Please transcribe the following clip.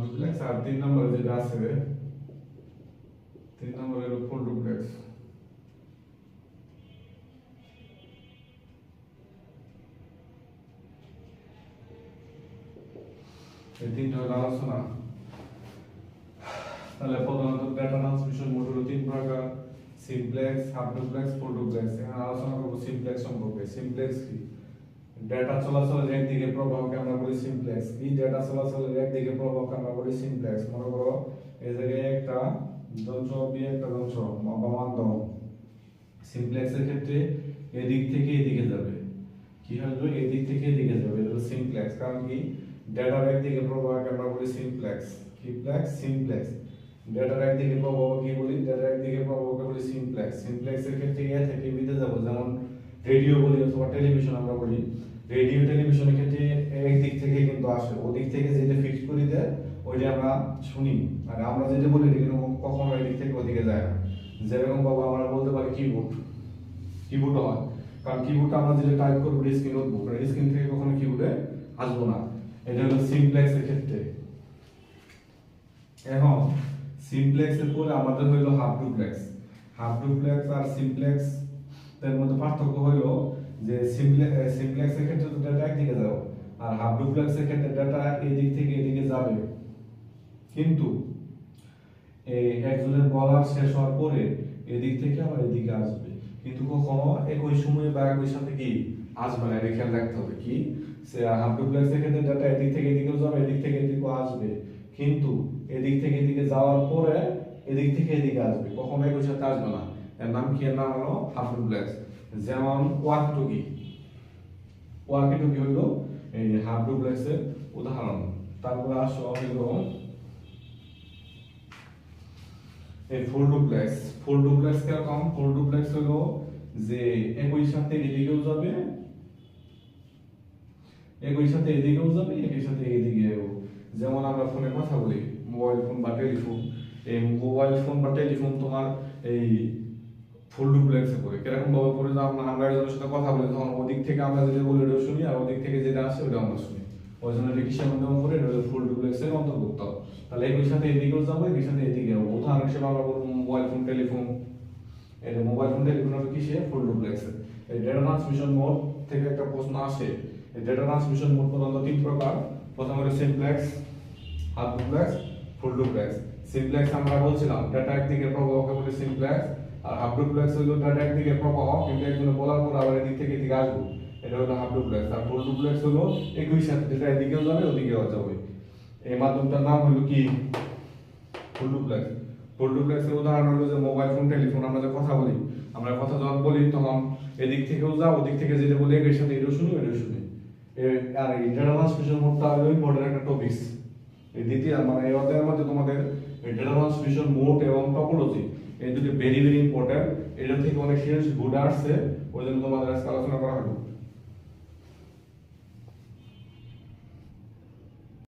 Duplex আর 3 নম্বরে যেটা আছে 3 নম্বরে হলো ফুল ডুপ্লেক্স। এই তিনটা হলো আলোচনা। তাহলে প্রধানত ডেটা ট্রান্সমিশন মোড হলো তিন প্রকার: simplex, half duplex, full duplex. এখানে আলোচনা করব সিমপ্লেক্স সম্পর্কে। সিমপ্লেক্স কি? ডেটা চলাচলের একদিকে প্রবাহকে আমরা বলি সিমপ্লেক্স। কি? ডেটা চলাচলের একদিকে প্রবাহকে আমরা বলি সিমপ্লেক্স। মনে করো এই জায়গায় একটা যন্ত্র বি একটা যন্ত্র বা মাধ্যম। সিমপ্লেক্সের ক্ষেত্রে এদিক থেকে এদিকে যাবে। কি হবে? এদিক থেকে এদিকে যাবে, এটা হলো সিমপ্লেক্স। কারণ কি? ডেটার একদিকে প্রবাহকে আমরা বলি সিমপ্লেক্স। কি প্লেক্স? সিমপ্লেক্স। ডেটার একদিকে প্রবাহ কি বলি? ডেটার একদিকে প্রবাহকে বলি সিমপ্লেক্স। সিমপ্লেক্সের ক্ষেত্রে এ থেকে বিতে যাব, যেমন রেডিও বলি অথবা টেলিভিশন আমরা বলি। রেডিও টেলিভিশনের ক্ষেত্রে একদিক থেকে কিন্তু আসে, ওদিক থেকে যেটা ফিক্স করে দেয় ওইটা আমরা শুনি। আর আমরা যেটা বলি এটা কিন্তু কখনো এদিক থেকে ওদিকে যায় না। যেরকম বাবা আমরা বলতে পারি কিবোর্ড, কিবোর্ড হয়, কারণ কিবোর্ডটা আমরা যেটা টাইপ করবো স্ক্রিন উঠবো, স্ক্রিন থেকে কখনো কিবোর্ডে আসবো না। এটা হলো সিমপ্লেক্সের ক্ষেত্রে। এখন সিমপ্লেক্সের পরে আমাদের হইলো হাফ ডুপ্লেক্স। হাফ ডুপ্লেক্স আর সিমপ্লেক্স এর মধ্যে পার্থক্য হইলো যে সিমপ্লেক্সের ক্ষেত্রে তো ডেটা একদিকে যাবে, আর হাফ ডুপ্লেক্সের ক্ষেত্রে ডেটা এদিক থেকে এদিকে যাবে, কিন্তু এই একজনের বলার শেষ হওয়ার পরে এদিক থেকে আবার এদিকে আসবে, কিন্তু কখনো একই সময়ে বা একই সাথে কি আসবে না। এটা খেয়াল রাখতে হবে। কি? হাফ ডুপ্লেক্সের ক্ষেত্রে ডেটা এদিক থেকে এদিকেও যাবে, এদিক থেকে এদিকেও আসবে, কিন্তু এদিক থেকে এদিকে যাওয়ার পরে এদিক থেকে এদিকে আসবে, কখনো একই সাথে আসবে না। এর নাম কি? এর নাম হলো হাফ ডুপ্লেক্স। যেমন ওয়াকিটকি। ওয়াকিটকি হলো এই হাফ ডুপ্লেক্সের উদাহরণ। তারপরে আসো হলো এই ফুল ডুপ্লেক্স। ফুল ডুপ্লেক্স কিরকম? ফুল ডুপ্লেক্স হলো যে একই সাথে এদিকেও যাবে, একই সাথে এদিকেও যাবে, একই সাথে এদিকেও। যেমন আমরা ফোনে কথা বলি, মোবাইল ফোন বা টেলিফোন। এই মোবাইল ফোন বা টেলিফোন তোমার এই ফুল ডুপ্লেক্সে পড়ে। কিরকম ভাবে পড়ে? আমরা একজনের সাথে কথা বলি, তখন ওদিক থেকে আমরা যেটা বলি ওটা শুনি, আর ওদিক থেকে যেটা আসে ওটা আমরা শুনি। ওই জন্য এটা কিসের মাধ্যমে পড়ে? এটা ফুল ডুপ্লেক্সের অন্তর্ভুক্ত। তাহলে একই সাথে এদিকেও যাবো, একই সাথে এদিকেও। উদাহরণ হিসেবে আমরা বলবো মোবাইল ফোন টেলিফোন। এটা মোবাইল ফোন টেলিফোন হলো কিসে? ফুল ডুপ্লেক্সে। এই ডেটা ট্রান্সমিশন মোড থেকে একটা প্রশ্ন আসে। এই ডেটা ট্রান্সমিশন মোড প্রধানত তিন প্রকার। প্রথম হলো simplex, half duplex, full duplex. Simplex আমরা বলছিলাম ডেটা একদিকে প্রবাহকে বলি সিমপ্লেক্স, আর হাফ ডুপ্লেক্স হলো ডেটা একদিকে প্রবাহ কিন্তু একজনে বলার পর আবার এদিক থেকে এদিকে আসবে, এটা হলো হাফ ডুপ্লেক্স। আর ফুল ডুপ্লেক্স হলো একই সাথে ডেটা এদিকেও যাবে ওদিকেও যাবে। এই মাধ্যমটার নাম হলো কি? Full duplex. ফুল ডুপ্লেক্সের উদাহরণ হলো যে মোবাইল ফোন টেলিফোন। আমরা যে কথা বলি, আমরা কথা যখন বলি তখন এদিক থেকেও যাও, ওদিক থেকে যেটা বলি এর সাথে এটাও শুনি ওটাও শুনি। আর এই ডেটা ট্রান্সমিশন মোডটা হলো ইম্পর্টেন্ট একটা টপিকস। এই দ্বিতীয় মানে এই অধ্যায়ের মধ্যে তোমাদের ডেটা ট্রান্সমিশন মোড এবং টপোলজি এই দুটো ভেরি ভেরি ইম্পর্টেন্ট। এটা থেকে অনেক সিরিয়াস গুড আসছে, ওই জন্য তোমাদের আজকে আলোচনা করা হলো।